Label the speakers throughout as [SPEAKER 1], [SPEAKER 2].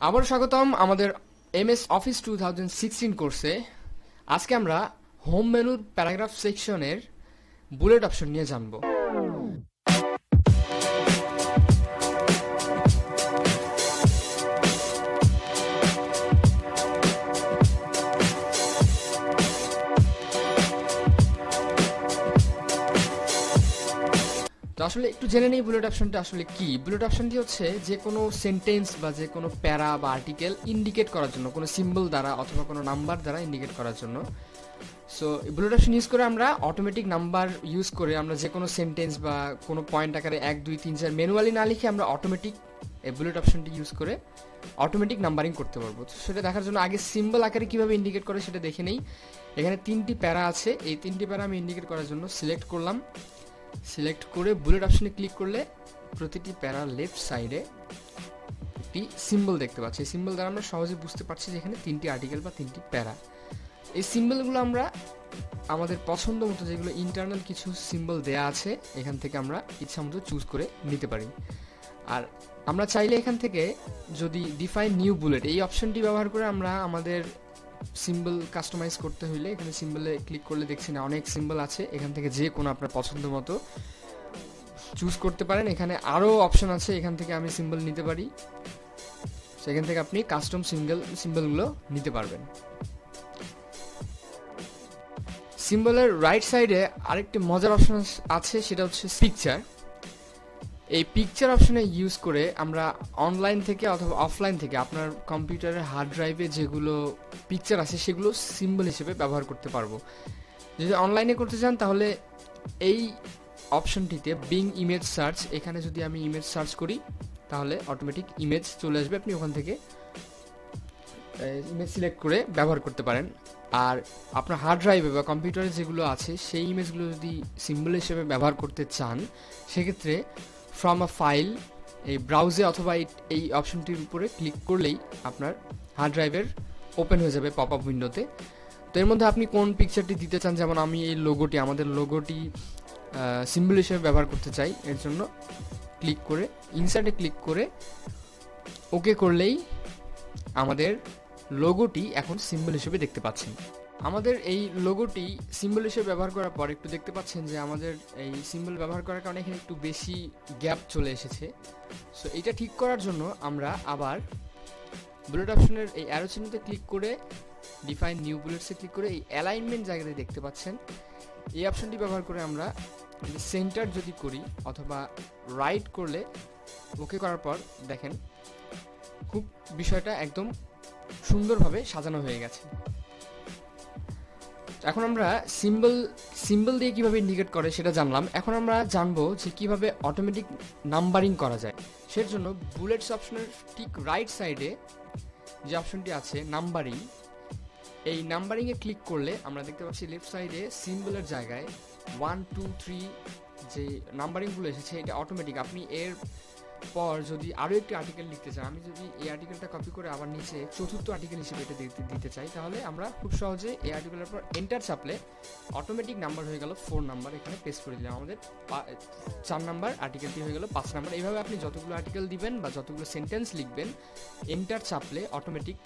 [SPEAKER 1] আবার স্বাগতম আমাদের এমএস অফিস 2016 কোর্সে। আজকে আমরা হোম মেনুর প্যারাগ্রাফ সেকশনের বুলেট অপশন নিয়ে জানবো। তো আসলে একটু জেনে নেই বুলেট অপশনটা আসলে কি। বুলেট অপশনটি হচ্ছে যে কোনো সেন্টেন্স বা যে কোনো প্যারা বা আর্টিকেল ইন্ডিকেট করার জন্য, কোনো সিম্বল দ্বারা অথবা কোনো নাম্বার দ্বারা ইন্ডিকেট করার জন্য। সো বুলেট অপশন ইউজ করে আমরা অটোমেটিক নাম্বার ইউজ করে আমরা যে কোনো সেন্টেন্স বা কোনো পয়েন্ট আকারে 1 2 3 4 ম্যানুয়ালি না লিখে আমরা অটোমেটিক এই বুলেট অপশনটি ইউজ করে অটোমেটিক নাম্বারিং করতে পারবো। সেটা দেখার জন্য আগে সিম্বল আকারে কিভাবে ইন্ডিকেট করে সেটা দেখে নেই। এখানে 3টি প্যারা আছে, এই 3টি প্যারা আমি ইন্ডিকেট করার জন্য সিলেক্ট করলাম। সিলেক্ট করে বুলেট অপশনে ক্লিক করলে প্রতিটি প্যারার লেফট সাইডে একটি সিম্বল দেখতে পাচ্ছি। এই সিম্বল দ্বারা আমরা সহজে বুঝতে পারছি যে এখানে 3টি আর্টিকেল বা 3টি প্যারা। এই সিম্বলগুলো আমরা আমাদের পছন্দ মতো, যেগুলো ইন্টারনাল কিছু সিম্বল দেয়া আছে, এখান থেকে আমরা ইচ্ছা মতো চুজ করে নিতে পারি। আর আমরা চাইলে এখান থেকে যদি ডিফাইন নিউ বুলেট এই অপশনটি ব্যবহার করে আমরা আমাদের সিম্বল কাস্টমাইজ করতে হইলে এখানে সিম্বলে ক্লিক করলে দেখছি না অনেক সিম্বল আছে, এখান থেকে যে কোনো আপনার পছন্দ মতো চুজ করতে পারেন। এখানে আরও অপশন আছে, এখান থেকে আমি সিম্বল নিতে পারি। সেখান থেকে আপনি কাস্টম সিম্বলগুলো নিতে পারবেন। সিম্বলের রাইট সাইডে আরেকটি মজার অপশন আছে, সেটা হচ্ছে পিকচার। এই পিকচার অপশনে ইউজ করে আমরা অনলাইন থেকে অথবা অফলাইন থেকে আপনার কম্পিউটারের হার্ড ড্রাইভে যেগুলো পিকচার আছে সেগুলো সিম্বল হিসেবে ব্যবহার করতে পারবো। যদি অনলাইনে করতে চান তাহলে এই অপশনটিতে বিং ইমেজ সার্চ, এখানে যদি আমি ইমেজ সার্চ করি তাহলে অটোমেটিক ইমেজ চলে আসবে, আপনি ওখান থেকে ইমেজ সিলেক্ট করে ব্যবহার করতে পারেন। আর আপনার হার্ড ড্রাইভে বা কম্পিউটারে যেগুলো আছে সেই ইমেজগুলো যদি সিম্বল হিসেবে ব্যবহার করতে চান সেক্ষেত্রে ফ্রম আ ফাইল এই ব্রাউজে অথবা এই অপশনটির উপরে ক্লিক করলেই আপনার হার্ড ড্রাইভের ওপেন হয়ে যাবে পপ আপ উইন্ডোতে। তো এর মধ্যে আপনি কোন পিকচারটি দিতে চান, যেমন আমি এই লোগোটি, আমাদের লোগোটি সিম্বল হিসেবে ব্যবহার করতে চাই, এর জন্য ক্লিক করে ইনসার্টে ক্লিক করে ওকে করলেই আমাদের লোগোটি এখন সিম্বল হিসেবে দেখতে পাচ্ছেন। আমাদের এই লোগোটি সিম্বল হিসেবে ব্যবহার করার পর একটু দেখতে পাচ্ছেন যে আমাদের এই সিম্বল ব্যবহার করার কারণে এখানে একটু বেশি গ্যাপ চলে এসেছে। সো এটা ঠিক করার জন্য আমরা আবার বুলেট অপশনের এই অ্যারো চিহ্নতে ক্লিক করে ডিফাইন নিউ বুলেটসে ক্লিক করে এই অ্যালাইনমেন্ট জায়গাতে দেখতে পাচ্ছেন, এই অপশনটি ব্যবহার করে আমরা সেন্টার যদি করি অথবা রাইট করলে ওকে করার পর দেখেন খুব বিষয়টা একদম সুন্দরভাবে সাজানো হয়ে গেছে। এখন আমরা সিম্বল দিয়ে কিভাবে ইন্ডিকেট করে সেটা জানলাম। এখন আমরা জানবো যে কিভাবে অটোমেটিক নাম্বারিং করা যায়। সের জন্য বুলেটস অপশনের ঠিক রাইট সাইডে যে অপশনটি আছে নাম্বারিং, এই নাম্বারিংয়ে ক্লিক করলে আমরা দেখতে পাচ্ছি লেফট সাইডে সিম্বলের জায়গায় 1 2 3 যে নাম্বারিংগুলো এসেছে এটা অটোমেটিক। আপনি এর পর যদি আরও একটি আর্টিকেল লিখতে চান, আমি যদি এই আর্টিকেলটা কপি করে আবার নিচে চতুর্থ আর্টিকেল হিসেবে এটা দিতে চাই, তাহলে আমরা খুব সহজে এই আর্টিকেলের পর এন্টার চাপলে অটোমেটিক নাম্বার হয়ে গেল 4 নাম্বার, এখানে পেস্ট করে দিলাম। আমাদের 4 নাম্বার আর্টিকেলটি হয়ে গেল 5 নাম্বার। এইভাবে আপনি যতগুলো আর্টিকেল দিবেন বা যতগুলো সেন্টেন্স লিখবেন এন্টার চাপলে অটোমেটিক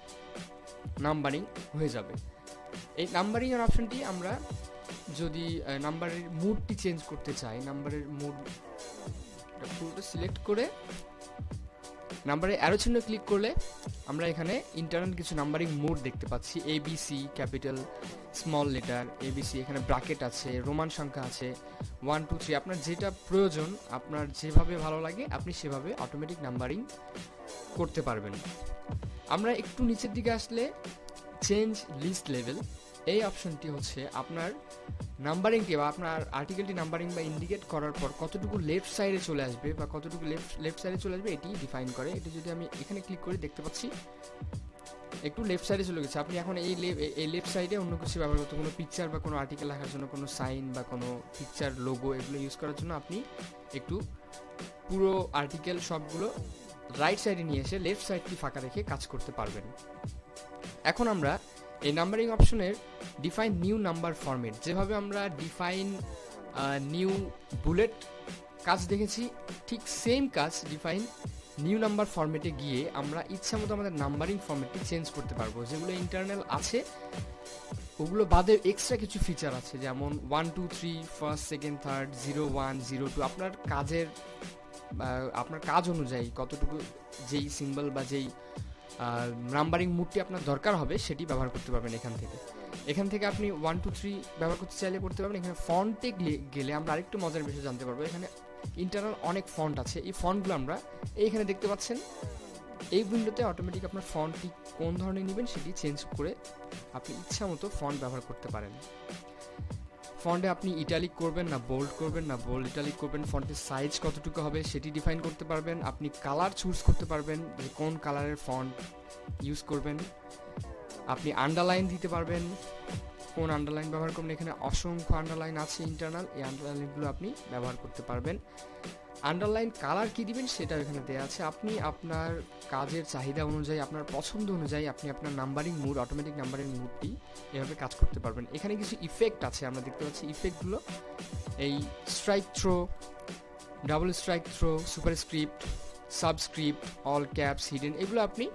[SPEAKER 1] নাম্বারিং হয়ে যাবে। এই নাম্বারিং এর অপশনটি আমরা যদি নাম্বারের মুডটি চেঞ্জ করতে চাই, নাম্বারের মুড পুরোটা সিলেক্ট করে নাম্বারে অ্যারো চিহ্ন ক্লিক করলে আমরা এখানে ইন্টারনাল কিছু নাম্বারিং মোড দেখতে পাচ্ছি। ABC, capital, small letter, ABC, এখানে ব্র্যাকেট আছে, রোমান সংখ্যা আছে, 1 2 3। আপনার যেটা প্রয়োজন, আপনার যেভাবে ভালো লাগে আপনি সেভাবে অটোমেটিক নাম্বারিং করতে পারবেন। আমরা একটু নিচের দিকে আসলে চেঞ্জ লিস্ট লেভেল, এই অপশনটি হচ্ছে আপনার নাম্বারিংটি বা আপনার আর্টিকেলটি নাম্বারিং বা ইন্ডিকেট করার পর কতটুকু লেফট সাইডে চলে আসবে বা কতটুকু লেফট সাইডে চলে আসবে এটি ডিফাইন করে। এটি যদি আমি এখানে ক্লিক করি দেখতে পাচ্ছি একটু লেফট সাইডে চলে গেছে। আপনি এখন এই লেফট সাইডে অন্য কিছু ব্যবহার করতে, কোনো পিকচার বা কোনো আর্টিকেল লেখার জন্য, কোনো সাইন বা কোনো পিকচার লোগো এগুলো ইউজ করার জন্য আপনি একটু পুরো আর্টিকেল সবগুলো রাইট সাইডে নিয়ে এসে লেফট সাইডটি ফাঁকা রেখে কাজ করতে পারবেন। এখন আমরা এই নাম্বারিং অপশনের ডিফাইন নিউ নাম্বার ফরম্যাট, যেভাবে আমরা ডিফাইন নিউ বুলেট কাজ দেখেছি ঠিক সেম কাজ ডিফাইন নিউ নাম্বার ফরম্যাটে গিয়ে আমরা ইচ্ছা মতো আমাদের নাম্বারিং ফরম্যাটটি চেঞ্জ করতে পারবো। যেগুলো ইন্টারনাল আছে ওগুলো বাদে এক্সট্রা কিছু ফিচার আছে, যেমন 1 2 3 ফার্স্ট সেকেন্ড থার্ড 0 1 0 2 আপনার কাজ অনুযায়ী কতটুকু যেই সিম্বল বা যেই নাম্বারিং মুডটি আপনার দরকার হবে সেটি ব্যবহার করতে পারবেন। এখান থেকে আপনি 1 2 3 ব্যবহার করতে চাইলে করতে পারবেন। এখানে ফন্টে গেলে আমরা আরেকটু মজার বিষয় জানতে পারবো। এখানে ইন্টারনাল অনেক ফন্ট আছে, এই ফন্টগুলো আমরা এইখানে দেখতে পাচ্ছেন। এই উইন্ডোতে অটোমেটিক আপনার ফন্টটি কোন ধরনের নেবেন সেটি চেঞ্জ করে আপনি ইচ্ছা মতো ফন্ট ব্যবহার করতে পারেন। ফন্টে আপনি ইটালিক করবেন না বোল্ড করবেন না বোল্ড ইটালিক করবেন, ফন্টের সাইজ কতটুকু হবে সেটি ডিফাইন করতে পারবেন। আপনি কালার চুজ করতে পারবেন যে কোন কালারের ফন্ট ইউজ করবেন। আপনি আন্ডারলাইন দিতে পারবেন, কোন আন্ডারলাইন ব্যবহার করবেন। এখানে অসংখ্য আন্ডারলাইন আছে ইন্টারনাল, এই আন্ডারলাইনগুলো আপনি ব্যবহার করতে পারবেন। আন্ডারলাইন কালার কি দিবেন সেটাও এখানে দেওয়া আছে। আপনি আপনার কাজের চাহিদা অনুযায়ী, আপনার পছন্দ অনুযায়ী আপনি আপনার নাম্বারিং মুড, অটোমেটিক নাম্বারিং মুডটি এভাবে কাজ করতে পারবেন। এখানে কিছু ইফেক্ট আছে, আমরা দেখতে পাচ্ছি ইফেক্টগুলো এই strike through, double strike through, superscript, subscript, all caps, hidden, এগুলো আপনি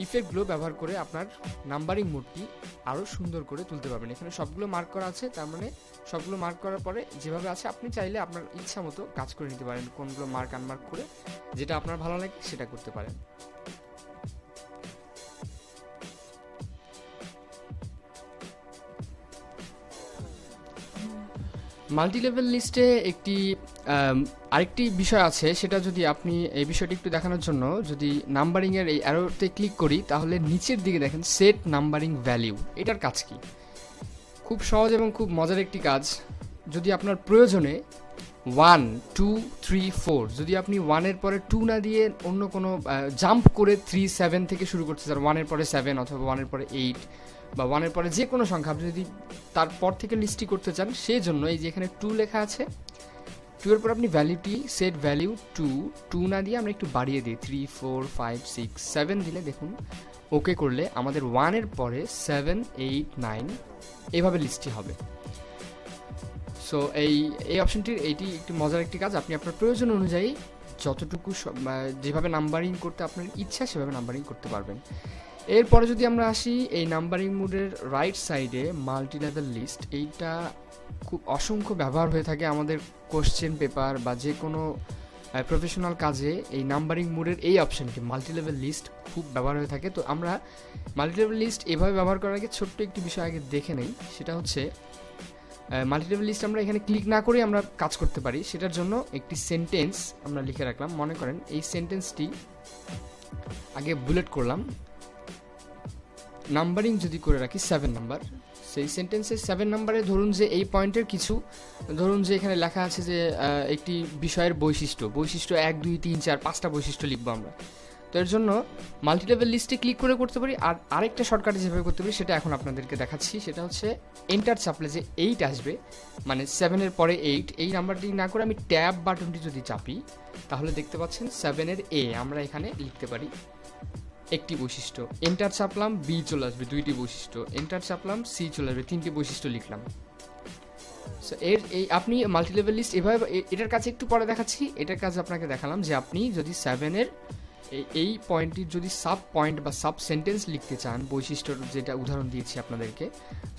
[SPEAKER 1] ইফেক্টগুলো ব্যবহার করে আপনার নাম্বারিং মোডটি আরও সুন্দর করে তুলতে পারবেন। এখানে সবগুলো মার্ক করা আছে, তার মানে সবগুলো মার্ক করার পরে যেভাবে আছে আপনি চাইলে আপনার ইচ্ছা মতো কাজ করে নিতে পারেন। কোনগুলো মার্ক আনমার্ক করে যেটা আপনার ভালো লাগে সেটা করতে পারেন। মাল্টি লেভেল লিস্টে আরেকটি বিষয় আছে, সেটা যদি আপনি এই বিষয়টি একটু দেখানোর জন্য যদি নাম্বারিংয়ের এই অ্যারোতে ক্লিক করি তাহলে নিচের দিকে দেখেন সেট নাম্বারিং ভ্যালিউ। এটার কাজ কি? খুব সহজ এবং খুব মজার একটি কাজ। যদি আপনার প্রয়োজনে 1 2 3 4 যদি আপনি 1-এর পরে 2 না দিয়ে অন্য কোনো জাম্প করে 3 7 থেকে শুরু করতে চান, 1-এর পরে 7 অথবা 1-এর পরে 8 বা 1-এর পরে যে কোনো সংখ্যা আপনি যদি তারপর থেকে লিস্টটি করতে চান, সেই জন্য এই যে এখানে 2 লেখা আছে, 2-এর পর আপনি ভ্যালিউটি সেট ভ্যালিউ 2 না দিয়ে আমরা একটু বাড়িয়ে দিই 3 4 5 6 7 দিলে দেখুন ওকে করলে আমাদের 1-এর পরে 7 8 9 এইভাবে লিস্টটি হবে। সো এই অপশনটির এইটি একটি মজার একটি কাজ। আপনি আপনার প্রয়োজন অনুযায়ী যতটুকু যেভাবে নাম্বারিং করতে আপনার ইচ্ছা সেভাবে নাম্বারিং করতে পারবেন। এরপরে যদি আমরা আসি এই নাম্বারিং মোডের রাইট সাইডে মাল্টি লেভেল লিস্ট, এইটা খুব অসংখ্য ব্যবহার হয়ে থাকে আমাদের কোশ্চেন পেপার বা যে কোনো প্রফেশনাল কাজে। এই নাম্বারিং মোডের এই অপশনটি মাল্টি লেভেল লিস্ট খুব ব্যবহার হয়ে থাকে। তো আমরা মাল্টি লেভেল লিস্ট এভাবে ব্যবহার করার আগে ছোট্ট একটি বিষয় আগে দেখে নেই, সেটা হচ্ছে মাল্টি লেভেল লিস্ট আমরা এখানে ক্লিক না করে আমরা কাজ করতে পারি। সেটার জন্য একটি সেন্টেন্স আমরা লিখে রাখলাম। মনে করেন এই সেন্টেন্সটি আগে বুলেট করলাম, নাম্বারিং যদি করে রাখি 7 নাম্বার, সেই সেন্টেন্সের 7 নাম্বারে ধরুন যে এই পয়েন্টের কিছু, ধরুন যে এখানে লেখা আছে যে একটি বিষয়ের বৈশিষ্ট্য 1 2 3 4 5টা বৈশিষ্ট্য লিখবো আমরা। তো এর জন্য মাল্টি লেভেল লিস্টে ক্লিক করে করতে পারি। আর আরেকটা শর্টকাটে যেভাবে করতে পারি সেটা এখন আপনাদেরকে দেখাচ্ছি। সেটা হচ্ছে এন্টার চাপলে যে 8 আসবে, মানে 7-এর পরে 8, এই নাম্বারটি না করে আমি ট্যাব বাটনটি যদি চাপি তাহলে দেখতে পাচ্ছেন 7-এর A আমরা এখানে লিখতে পারি একটি বৈশিষ্ট্য। এন্টার চাপলাম B চলে আসবে 2টি বৈশিষ্ট্য, এন্টার চাপলাম C চলে আসবে 3টি বৈশিষ্ট্য লিখলাম। সো আপনি মাল্টি লেভেল লিস্ট এভাবে, এটার কাছে একটু পরে দেখাচ্ছি। এটার কাছে আপনাকে দেখালাম যে আপনি যদি 7-এর এই পয়েন্টটির যদি সাব পয়েন্ট বা সাব সেন্টেন্স লিখতে চান, বৈশিষ্ট্যর যেটা উদাহরণ দিয়েছি আপনাদেরকে,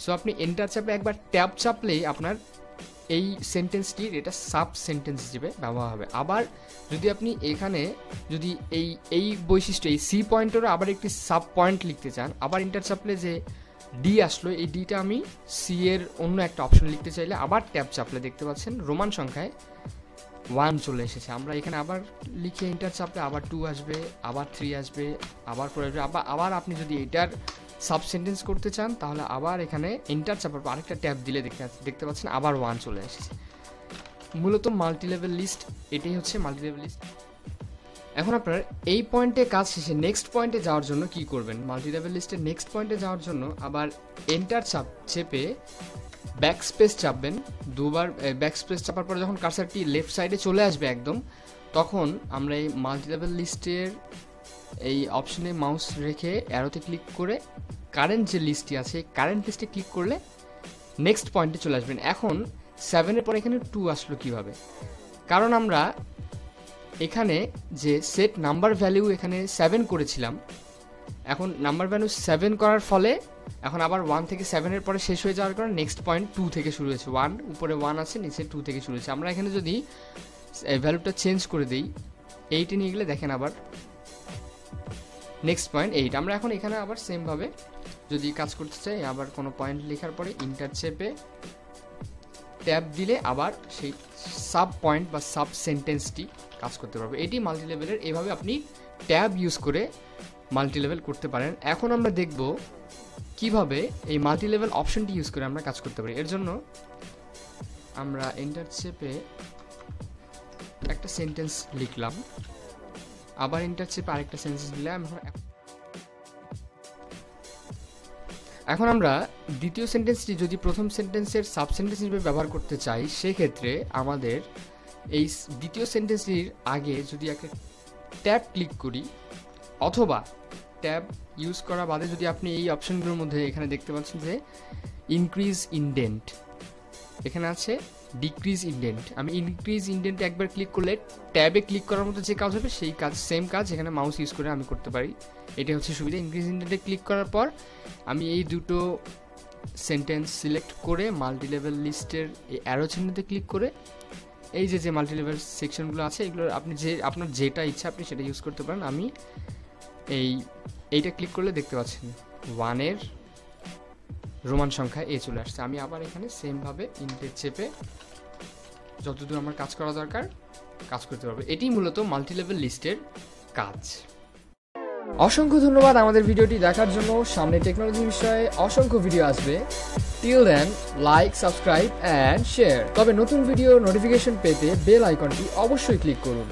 [SPEAKER 1] সো আপনি এন্টার চাপে একবার ট্যাব চাপলেই আপনার এই সেন্টেন্সটির এটা সাব সেন্টেন্স হিসেবে ব্যবহার হবে। আবার যদি আপনি এখানে যদি এই বৈশিষ্ট্য এই সি পয়েন্টেরও আবার একটি সাব পয়েন্ট লিখতে চান, আবার এন্টার চাপলে যে ডি আসলো, এই ডিটা আমি সি এর অন্য একটা অপশন লিখতে চাইলে আবার ট্যাব চাপলে দেখতে পাচ্ছেন রোমান সংখ্যায় 1 চলে এসেছে। আমরা এখানে আবার লিখে এন্টার চাপলে আবার 2 আসবে, আবার 3 আসবে, আবার 4 আসবে। আবার আপনি যদি এটার সাব সেন্টেন্স করতে চান তাহলে আবার এখানে এন্টার চাপার পর আরেকটা ট্যাব দিলে দেখতে পাচ্ছেন আবার 1 চলে এসেছে। মূলত মাল্টি লেভেল লিস্ট এটাই হচ্ছে মাল্টি লেভেল লিস্ট। এখন আপনার এই পয়েন্টে কাজ শেষে নেক্সট পয়েন্টে যাওয়ার জন্য কি করবেন? মাল্টি লেভেল লিস্টের নেক্সট পয়েন্টে যাওয়ার জন্য আবার এন্টার চেপে ব্যাক স্পেস চাপবেন দুবার। ব্যাক স্পেস চাপার পরে যখন কার্সারটি লেফট সাইডে চলে আসবে একদম, তখন আমরা এই মাল্টি লেভেল লিস্টের এই অপশনে মাউস রেখে অ্যারোতে ক্লিক করে কারেন্ট যে লিস্টটি আছে কারেন্ট লিস্টে ক্লিক করলে নেক্সট পয়েন্টে চলে আসবেন। এখন 7-এর পর এখানে 2 আসলো কিভাবে? কারণ আমরা এখানে যে সেট নাম্বার ভ্যালু এখানে 7 করেছিলাম, এখন নাম্বার ভ্যালু 7 করার ফলে এখন আবার 1 থেকে 7 এর পরে শেষ হয়ে যাওয়ার কারণে নেক্সট পয়েন্ট 2 থেকে শুরু হয়েছে। 1 উপরে 1 আছে, নিচে 2 থেকে শুরু হয়েছে। আমরা এখানে যদি ভ্যালুটা চেঞ্জ করে দিই, 8 নিয়ে গেলে দেখেন আবার নেক্সট পয়েন্ট 8। আমরা এখন এখানে আবার সেমভাবে যদি কাজ করতে চাই, আবার কোনো পয়েন্ট লেখার পরে ইন্টার চেপে ট্যাব দিলে আবার সেই সাব পয়েন্ট বা সাব সেন্টেন্সটি কাজ করতে পারবে। এটি মাল্টি লেভেলের, এভাবে আপনি ট্যাব ইউজ করে মাল্টি লেভেল করতে পারেন। এখন আমরা দেখব কিভাবে এই মাল্টি লেভেল অপশনটি ইউজ করে আমরা কাজ করতে পারি। এর জন্য আমরা এন্টার চেপে একটা সেন্টেন্স লিখলাম, আবার এন্টার চেপে আরেকটা সেন্টেন্স দিলাম। এখন আমরা দ্বিতীয় সেন্টেন্সটি যদি প্রথম সেন্টেন্সের সাব সেন্টেন্স হিসেবে ব্যবহার করতে চাই, সেক্ষেত্রে আমাদের এই দ্বিতীয় সেন্টেন্সটির আগে যদি একটা ট্যাব ক্লিক করি, অথবা ট্যাব ইউজ করা বাদে যদি আপনি এই অপশনগুলোর মধ্যে এখানে দেখতে পাচ্ছেন যে ইনক্রিজ ইনডেন্ট, এখানে আছে ডিক্রিজ ইনডেন্ট। আমি ইনক্রিজ ইনডেন্টে একবার ক্লিক করলে ট্যাবে ক্লিক করার মতো যে কাজ হবে সেই কাজ, সেম কাজ এখানে মাউস ইউজ করে আমি করতে পারি। এটা হচ্ছে সুবিধা। ইনক্রিজ ইনডেন্টে ক্লিক করার পর আমি এই দুটো সেন্টেন্স সিলেক্ট করে মাল্টি লেভেল লিস্টের এই অ্যারো চিহ্নতে ক্লিক করে এই যে মাল্টি লেভেল সেকশনগুলো আছে, এগুলো আপনি আপনার যেটা ইচ্ছা আপনি সেটা ইউজ করতে পারেন। আমি এইটা ক্লিক করলে দেখতে পাচ্ছেন 1-এর রোমান সংখ্যা এ চলে আসছে। আমি আবার এখানে সেমভাবে ইন্টার চেপে যতদূর আমার কাজ করা দরকার কাজ করতে পারবো। এটি মূলত মাল্টি লেভেল লিস্টের কাজ। অসংখ্য ধন্যবাদ আমাদের ভিডিওটি দেখার জন্য। সামনে টেকনোলজি বিষয়ে অসংখ্য ভিডিও আসবে। Till then like, subscribe and share. তবে নতুন ভিডিও নোটিফিকেশন পেতে বেল আইকনটি অবশ্যই ক্লিক করুন।